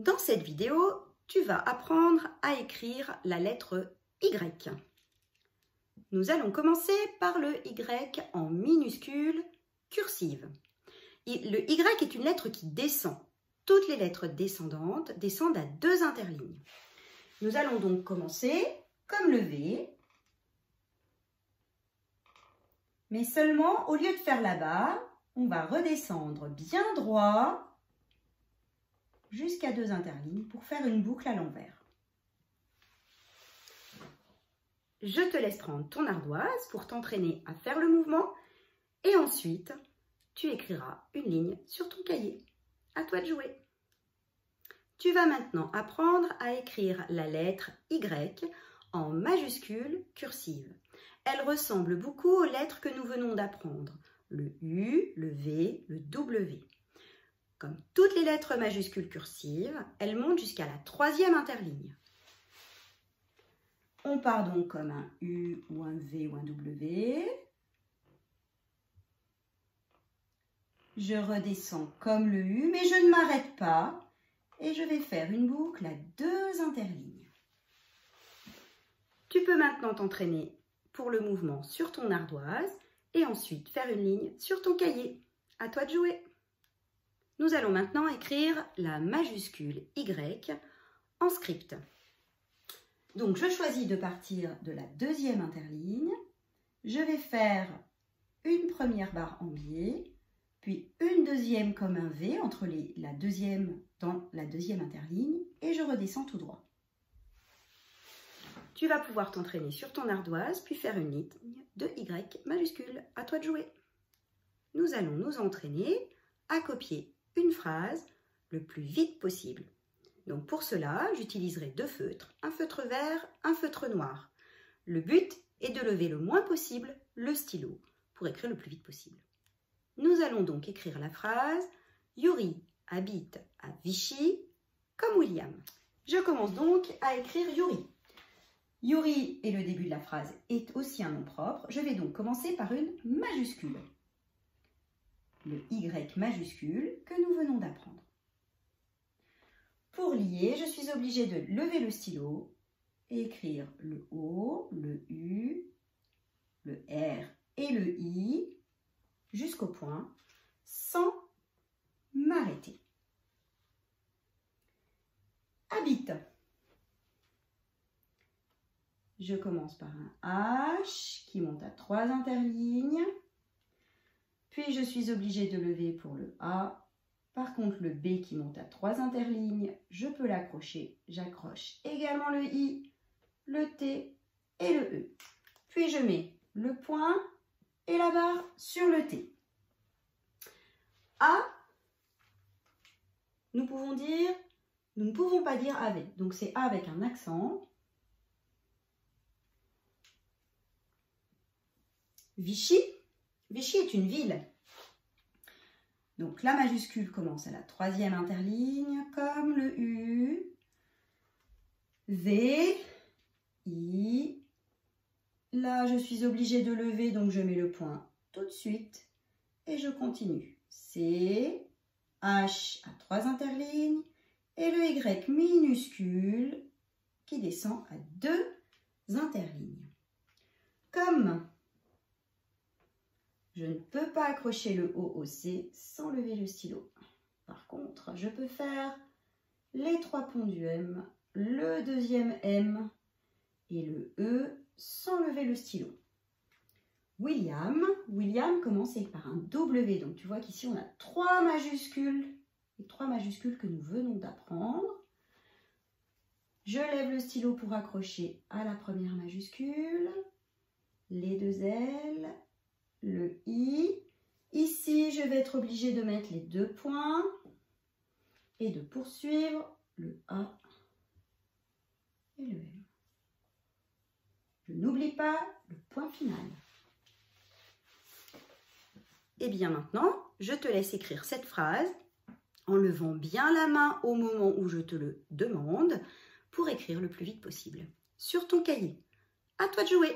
Dans cette vidéo, tu vas apprendre à écrire la lettre Y. Nous allons commencer par le Y en minuscule cursive. Le Y est une lettre qui descend. Toutes les lettres descendantes descendent à 2 interlignes. Nous allons donc commencer comme le V, mais seulement au lieu de faire la barre, on va redescendre bien droit jusqu'à 2 interlignes pour faire une boucle à l'envers. Je te laisse prendre ton ardoise pour t'entraîner à faire le mouvement et ensuite tu écriras une ligne sur ton cahier. À toi de jouer. Tu vas maintenant apprendre à écrire la lettre Y en majuscule cursive. Elle ressemble beaucoup aux lettres que nous venons d'apprendre, le U, le V, le W. Comme toutes les lettres majuscules cursives, elles montent jusqu'à la 3e interligne. On part donc comme un U ou un V ou un W. Je redescends comme le U, mais je ne m'arrête pas et je vais faire une boucle à 2 interlignes. Tu peux maintenant t'entraîner pour le mouvement sur ton ardoise et ensuite faire une ligne sur ton cahier. À toi de jouer. Nous allons maintenant écrire la majuscule Y en script. Donc, je choisis de partir de la 2e interligne. Je vais faire une première barre en biais, puis une deuxième comme un V entre la deuxième dans la 2e interligne et je redescends tout droit. Tu vas pouvoir t'entraîner sur ton ardoise puis faire une ligne de Y majuscule. À toi de jouer. Nous allons nous entraîner à copier une phrase le plus vite possible. Donc pour cela, j'utiliserai 2 feutres, un feutre vert, un feutre noir. Le but est de lever le moins possible le stylo pour écrire le plus vite possible. Nous allons donc écrire la phrase « Yuri habite à Vichy comme William ». Je commence donc à écrire Yuri. Yuri est le début de la phrase, est aussi un nom propre. Je vais donc commencer par une majuscule. Le Y majuscule que nous venons d'apprendre. Pour lier, je suis obligée de lever le stylo et écrire le O, le U, le R et le I jusqu'au point sans m'arrêter. Habite. Je commence par un H qui monte à 3 interlignes. Puis je suis obligée de lever pour le A. Par contre, le B qui monte à 3 interlignes, je peux l'accrocher. J'accroche également le I, le T et le E. Puis je mets le point et la barre sur le T. A, nous ne pouvons pas dire avec. Donc c'est A avec un accent. Vichy. Vichy est une ville. Donc la majuscule commence à la 3e interligne, comme le U, V, I. Là, je suis obligée de lever, donc je mets le point tout de suite et je continue. C, H à 3 interlignes et le Y minuscule qui descend à 2 interlignes. Comme je ne peux pas accrocher le O au C sans lever le stylo. Par contre, je peux faire les 3 ponts du M, le 2e M et le E sans lever le stylo. William commence par un W. Donc tu vois qu'ici on a 3 majuscules, les 3 majuscules que nous venons d'apprendre. Je lève le stylo pour accrocher à la première majuscule, les 2 L, le I. Ici, je vais être obligée de mettre les 2 points et de poursuivre le A et le M. Je n'oublie pas le point final. Et bien maintenant, je te laisse écrire cette phrase en levant bien la main au moment où je te le demande pour écrire le plus vite possible sur ton cahier. À toi de jouer!